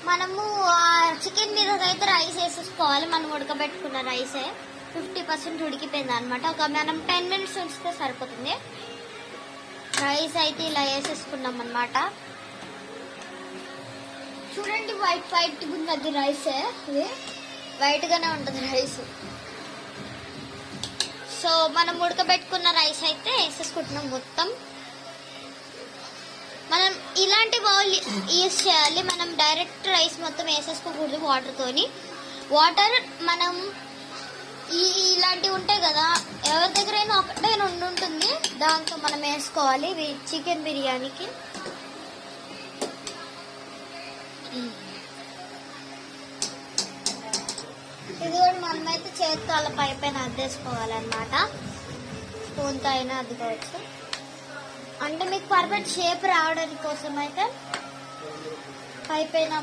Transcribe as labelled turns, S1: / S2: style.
S1: మనము చికెన్ మీద అయితే రైస్ వేసేసుకోవాలి. మనం ఉడకబెట్టుకున్న రైసే 50% ఉడికిపోయింది అనమాట. ఒక మనం 10 minutes ఉంచితే సరిపోతుంది. రైస్ అయితే ఇలా వేసేసుకున్నాం అనమాట. చూడండి వైట్ ఉన్నది రైసే, ఇది వైట్ గానే ఉంటుంది రైస్. సో మనం ఉడకబెట్టుకున్న రైస్ అయితే వేసేసుకుంటున్నాం మొత్తం. మనం ఇలాంటి బౌల్ యూజ్ చేయాలి. మనం డైరెక్ట్ రైస్ మొత్తం వేసేసుకోకూడదు వాటర్ తోని. వాటర్ మనం ఇలాంటివి ఉంటాయి కదా, ఎవరి దగ్గరైనా ఒకటే రెండు ఉంటుంది, దాంతో మనం వేసుకోవాలి చికెన్ బిర్యానీకి. ఇది కూడా మనమైతే చేతితో అలా పైన అద్దేసుకోవాలన్నమాట. స్పూన్తో అయినా అద్దుకోవచ్చు. అంటే మీకు పర్ఫెక్ట్ షేప్ రావడానికి కోసం అయితే పైన